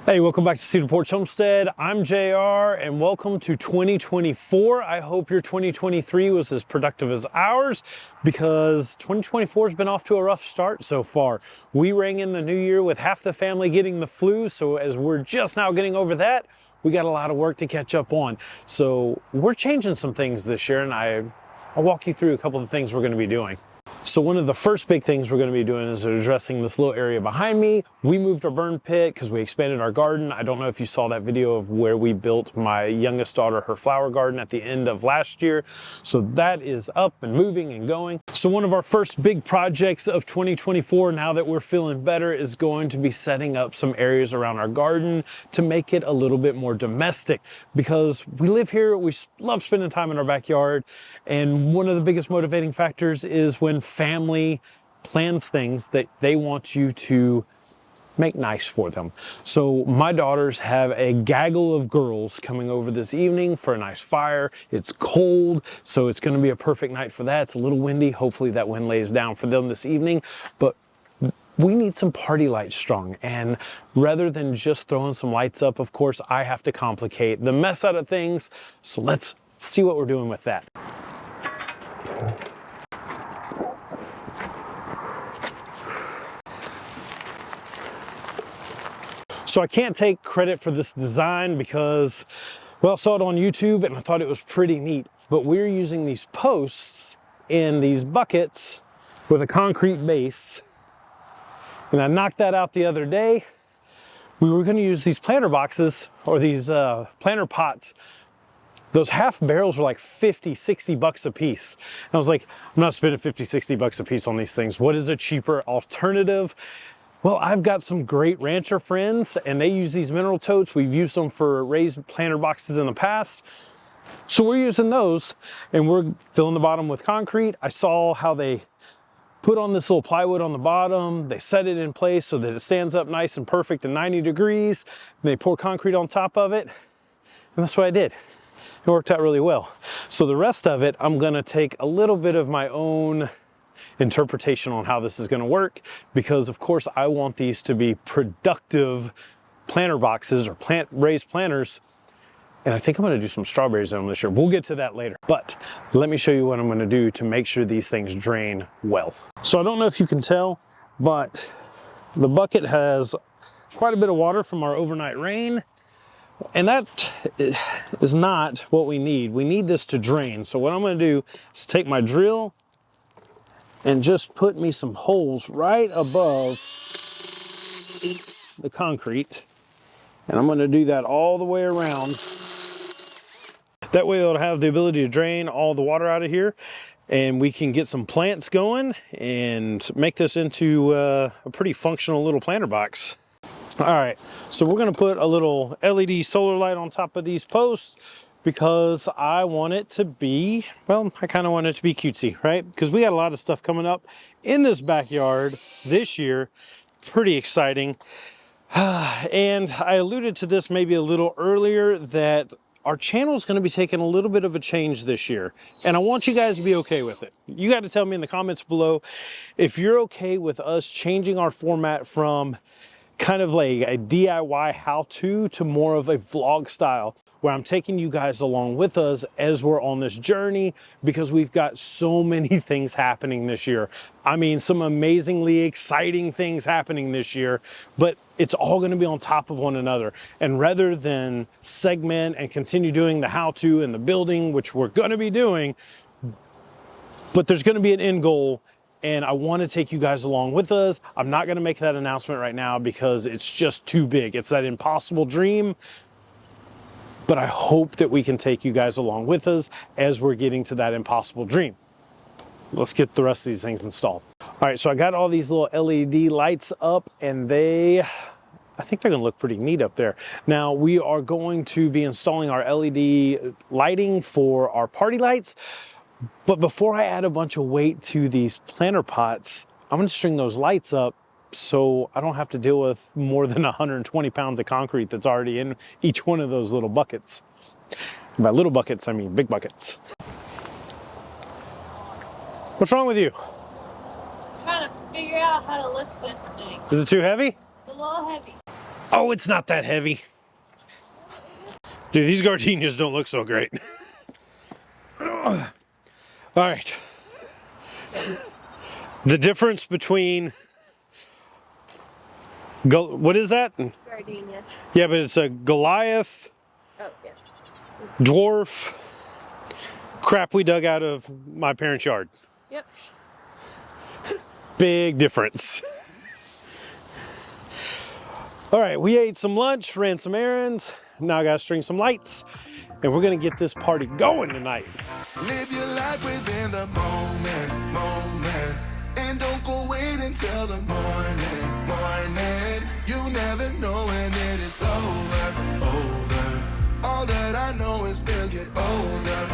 Hey, welcome back to Cedar Porch Homestead. I'm JR and welcome to 2024. I hope your 2023 was as productive as ours because 2024 has been off to a rough start so far. We rang in the new year with half the family getting the flu, so as we're just now getting over that, we got a lot of work to catch up on. So we're changing some things this year and I'll walk you through a couple of the things we're going to be doing. So one of the first big things we're going to be doing is addressing this little area behind me. We moved our burn pit because we expanded our garden. I don't know if you saw that video of where we built my youngest daughter her flower garden at the end of last year. So that is up and moving and going. So one of our first big projects of 2024, now that we're feeling better, is going to be setting up some areas around our garden to make it a little bit more domestic, because we live here, we love spending time in our backyard, and one of the biggest motivating factors is when family plans things that they want you to make nice for them. So my daughters have a gaggle of girls coming over this evening for a nice fire. It's cold, so it's going to be a perfect night for that. It's a little windy. Hopefully that wind lays down for them this evening, but we need some party lights strung. And rather than just throwing some lights up, of course, I have to complicate the mess out of things. So let's see what we're doing with that. So I can't take credit for this design because, well, I saw it on YouTube and I thought it was pretty neat. But we're using these posts in these buckets with a concrete base. And I knocked that out the other day. We were going to use these planter boxes or these planter pots. Those half barrels were like 50, 60 bucks a piece. And I was like, I'm not spending 50, 60 bucks a piece on these things. What is a cheaper alternative? Well, I've got some great rancher friends and they use these mineral totes. We've used them for raised planter boxes in the past. So we're using those and we're filling the bottom with concrete. I saw how they put on this little plywood on the bottom. They set it in place so that it stands up nice and perfect at 90 degrees. And they pour concrete on top of it. And that's what I did. It worked out really well. So the rest of it, I'm gonna take a little bit of my own interpretation on how this is going to work, because of course I want these to be productive planter boxes or raised planters, and I think I'm going to do some strawberries in them this year. We'll get to that later, but let me show you what I'm going to do to make sure these things drain well. So I don't know if you can tell, but the bucket has quite a bit of water from our overnight rain, and that is not what we need. We need this to drain. So what I'm going to do is take my drill and just put me some holes right above the concrete. And I'm gonna do that all the way around. That way it'll have the ability to drain all the water out of here, and we can get some plants going and make this into a pretty functional little planter box. All right, so we're gonna put a little LED solar light on top of these posts, because I want it to be, well, I kind of want it to be cutesy, right? Because we got a lot of stuff coming up in this backyard this year. Pretty exciting. And I alluded to this maybe a little earlier, that our channel is going to be taking a little bit of a change this year. And I want you guys to be okay with it. You got to tell me in the comments below if you're okay with us changing our format from kind of like a DIY how-to to more of a vlog style, where I'm taking you guys along with us as we're on this journey, because we've got so many things happening this year. I mean, some amazingly exciting things happening this year, but it's all going to be on top of one another. And rather than segment and continue doing the how-to and the building, which we're going to be doing, but there's going to be an end goal, and I want to take you guys along with us. I'm not going to make that announcement right now because it's just too big. It's that impossible dream. But I hope that we can take you guys along with us as we're getting to that impossible dream. Let's get the rest of these things installed. All right, so I got all these little LED lights up, and I think they're gonna look pretty neat up there. Now, we are going to be installing our LED lighting for our party lights, but before I add a bunch of weight to these planter pots, I'm gonna string those lights up so I don't have to deal with more than 120 pounds of concrete that's already in each one of those little buckets. By little buckets, I mean big buckets. What's wrong with you? I'm trying to figure out how to lift this thing. Is it too heavy? It's a little heavy. Oh, it's not that heavy. Dude, these gardenias don't look so great. All right. The difference between... what is that? Gardenia. Yeah, but it's a Goliath, Oh, yeah. dwarf, crap we dug out of my parents' yard. Yep. Big difference. All right, we ate some lunch, ran some errands. Now I gotta string some lights, and we're gonna get this party going tonight. Live your life within the moment, and don't go wait until the morning. You never know when it is over. All that I know is we'll get older.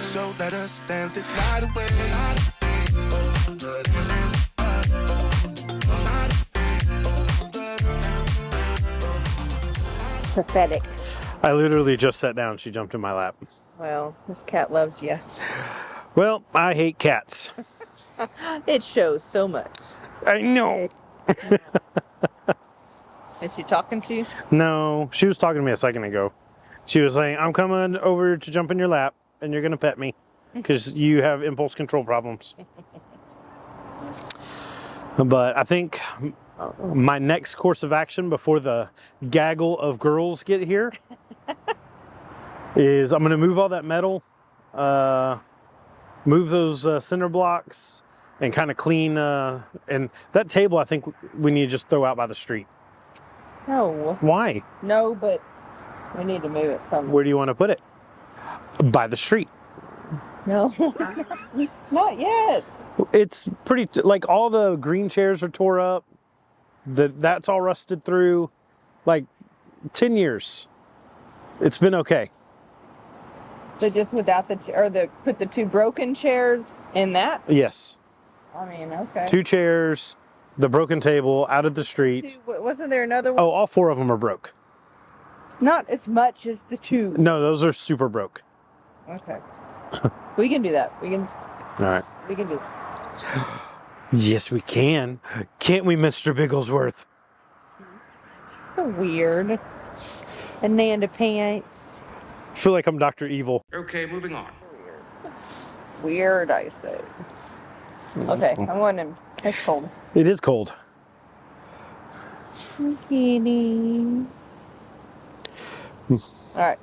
So let us dance this night away. Pathetic. I literally just sat down. She jumped in my lap. Well, this cat loves you. Well, I hate cats. It shows so much. I know. Is she talking to you? No, she was talking to me a second ago. She was saying, I'm coming over to jump in your lap, and you're going to pet me because you have impulse control problems. But I think my next course of action before the gaggle of girls get here is I'm going to move all that metal, move those cinder blocks, and kind of clean. And that table, I think we need to just throw out by the street. No. Why? No, but we need to move it somewhere. Where do you want to put it? By the street. No. Not yet. It's pretty, like all the green chairs are tore up. That's all rusted through. Like 10 years. It's been okay. So just without put the two broken chairs in that? Yes. I mean, okay. 2 chairs, the broken table, out of the street. Wasn't there another one? Oh, all 4 of them are broke. Not as much as the 2. No, those are super broke. Okay. We can do that. We can All right. do that. Yes, we can. Can't we, Mr. Bigglesworth? So weird. Ananda pants. I feel like I'm Dr. Evil. Okay, moving on. Weird, I say. Okay, I want him. It's cold. It is cold. Kitty. All right.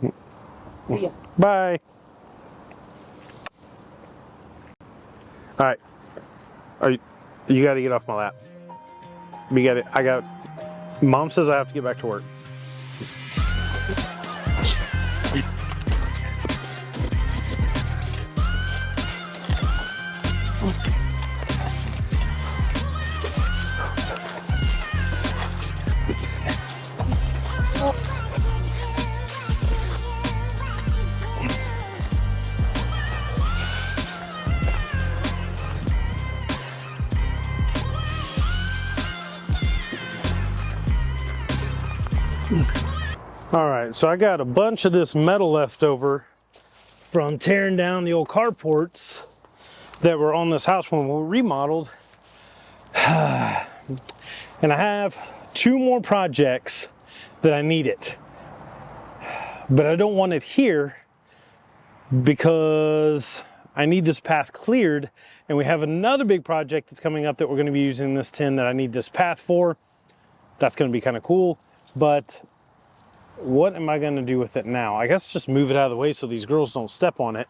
See ya. Bye. All right. You got to get off my lap. Mom says I have to get back to work. All right, so I got a bunch of this metal left over from tearing down the old carports that were on this house when we remodeled. And I have 2 more projects that I need it. But I don't want it here because I need this path cleared, and we have another big project that's coming up that we're going to be using this tin that I need this path for. That's going to be kind of cool, but what am I going to do with it now? I guess just move it out of the way so these girls don't step on it.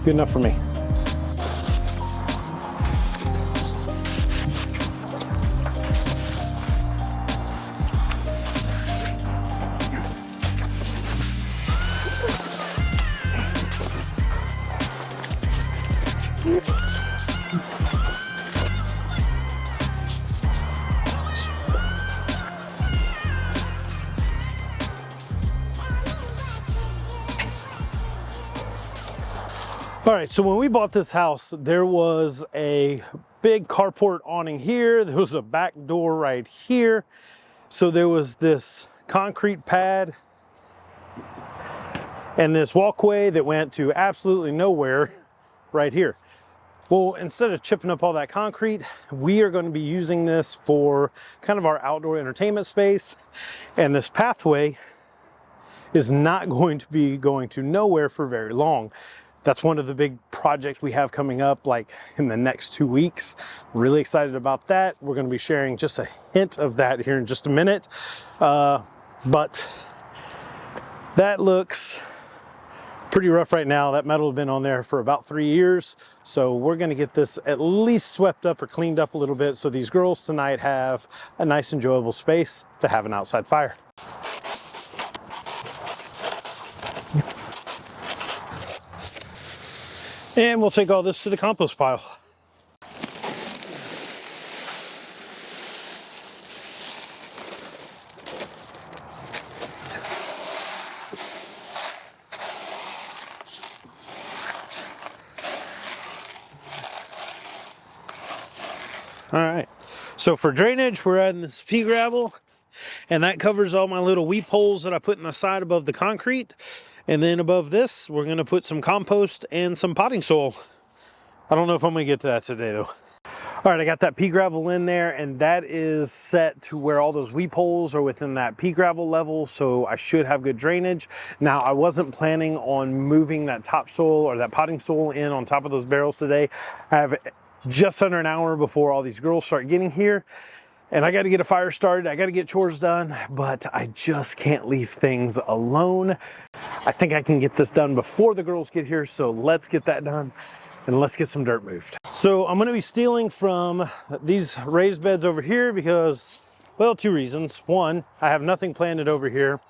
Good enough for me. All right, so when we bought this house, there was a big carport awning here. There was a back door right here. So there was this concrete pad and this walkway that went to absolutely nowhere right here. Well, instead of chipping up all that concrete, we are going to be using this for kind of our outdoor entertainment space. And this pathway is not going to be going to nowhere for very long. That's one of the big projects we have coming up like in the next 2 weeks. Really excited about that. We're going to be sharing just a hint of that here in just a minute. But that looks pretty rough right now. That metal has been on there for about 3 years. So we're going to get this at least swept up or cleaned up a little bit so these girls tonight have a nice enjoyable space to have an outside fire. And we'll take all this to the compost pile. All right, so for drainage, we're adding this pea gravel, and that covers all my little weep holes that I put in the side above the concrete. And then above this, we're gonna put some compost and some potting soil. I don't know if I'm gonna get to that today though. All right, I got that pea gravel in there, and that is set to where all those weep holes are within that pea gravel level, so I should have good drainage. Now, I wasn't planning on moving that topsoil or that potting soil in on top of those barrels today. I have just under an hour before all these girls start getting here, and I got to get a fire started. I got to get chores done, but I just can't leave things alone. I think I can get this done before the girls get here, so let's get that done and let's get some dirt moved. So I'm going to be stealing from these raised beds over here because, well, 2 reasons. 1, I have nothing planted over here,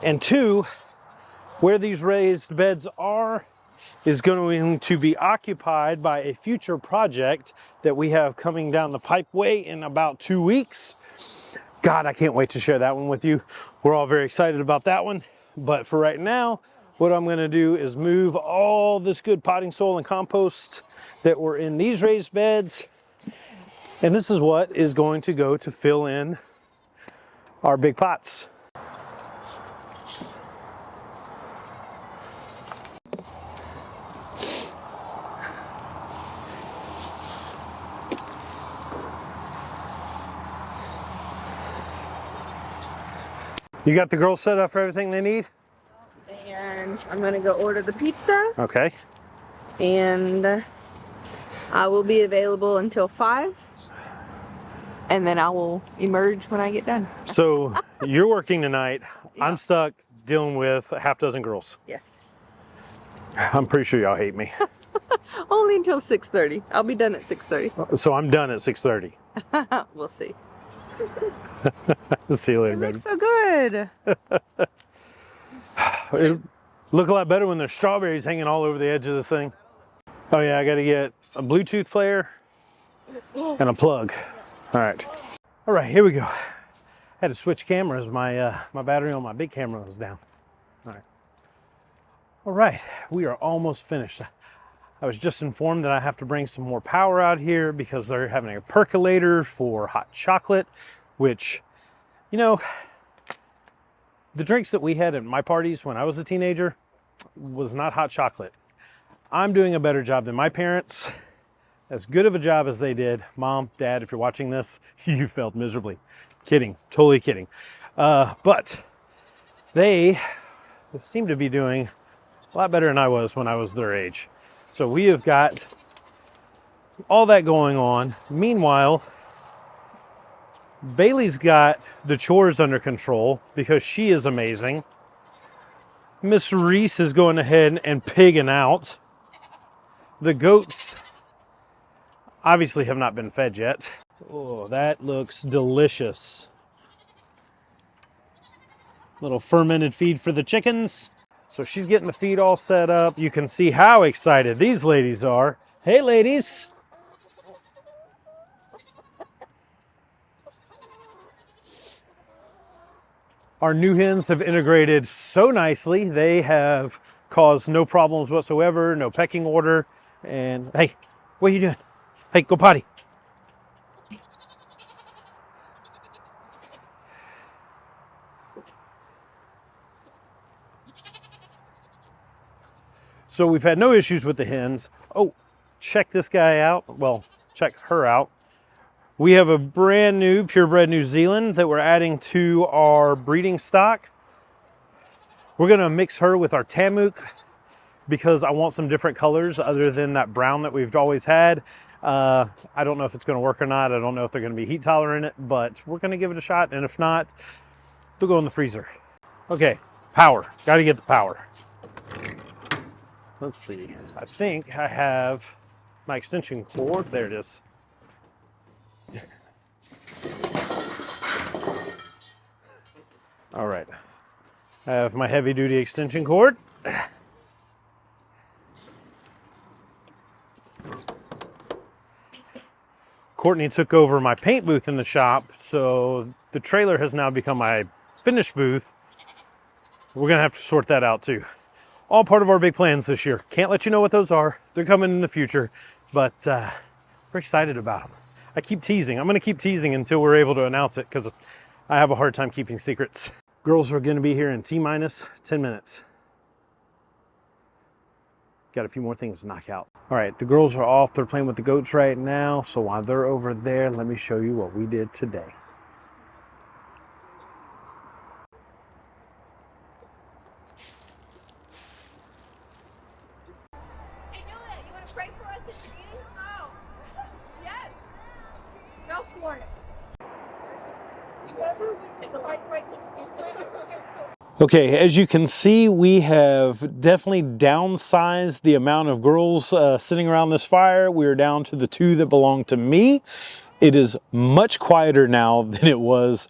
and 2, where these raised beds are is going to be occupied by a future project that we have coming down the pipeway in about 2 weeks. God, I can't wait to share that one with you. We're all very excited about that one. But for right now, what I'm gonna do is move all this good potting soil and compost that were in these raised beds. And this is what is going to go to fill in our big pots. You got the girls set up for everything they need? And I'm gonna go order the pizza. Okay. And I will be available until 5. And then I will emerge when I get done. So you're working tonight. Yeah. I'm stuck dealing with a half dozen girls. Yes. I'm pretty sure y'all hate me. Only until 6:30. I'll be done at 6:30. So I'm done at 6:30. We'll see. See you later, It baby. looks so good. It look a lot better when there's strawberries hanging all over the edge of this thing. Oh yeah, I gotta get a Bluetooth player and a plug. All right, here we go. I had to switch cameras. My battery on my big camera was down. All right, we are almost finished. I was just informed that I have to bring some more power out here because they're having a percolator for hot chocolate, which, you know, the drinks that we had at my parties when I was a teenager was not hot chocolate. I'm doing a better job than my parents. As good of a job as they did. Mom, Dad, if you're watching this, you failed miserably. Kidding, totally kidding. But they seem to be doing a lot better than I was when I was their age. So we have got all that going on. Meanwhile, Bailey's got the chores under control because she is amazing. Miss Reese is going ahead and pigging out. The goats obviously have not been fed yet. Oh, that looks delicious. Little fermented feed for the chickens. So she's getting the feed all set up. You can see how excited these ladies are. Hey, ladies. Our new hens have integrated so nicely. They have caused no problems whatsoever, no pecking order. And hey, what are you doing? Hey, go potty. So we've had no issues with the hens. Oh, check this guy out. Well, check her out. We have a brand new purebred New Zealand that we're adding to our breeding stock. We're gonna mix her with our Tamuk because I want some different colors other than that brown that we've always had. I don't know if it's gonna work or not. I don't know if they're gonna be heat tolerant, but we're gonna give it a shot. And if not, they'll go in the freezer. Okay, power, gotta get the power. Let's see, I think I have my extension cord. There it is. All right, I have my heavy duty extension cord. Courtney took over my paint booth in the shop, so the trailer has now become my finish booth. We're gonna have to sort that out too. All part of our big plans this year. Can't let you know what those are. They're coming in the future, but we're excited about them. I keep teasing. I'm gonna keep teasing until we're able to announce it because I have a hard time keeping secrets. Girls are gonna be here in T-minus 10 minutes. Got a few more things to knock out. All right, the girls are off. They're playing with the goats right now. So while they're over there, let me show you what we did today. Hey, Julia, you want to pray for us in the meeting? Oh, yes. Go for it. Okay, as you can see, we have definitely downsized the amount of girls sitting around this fire. We are down to the 2 that belong to me. It is much quieter now than it was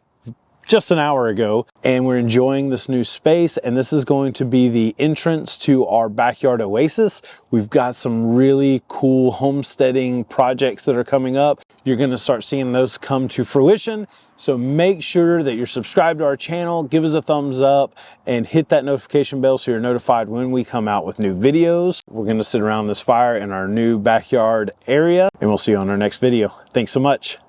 just an hour ago, and we're enjoying this new space, and this is going to be the entrance to our backyard oasis. We've got some really cool homesteading projects that are coming up. You're going to start seeing those come to fruition, so make sure that you're subscribed to our channel, give us a thumbs up, and hit that notification bell so you're notified when we come out with new videos. We're going to sit around this fire in our new backyard area, and we'll see you on our next video. Thanks so much.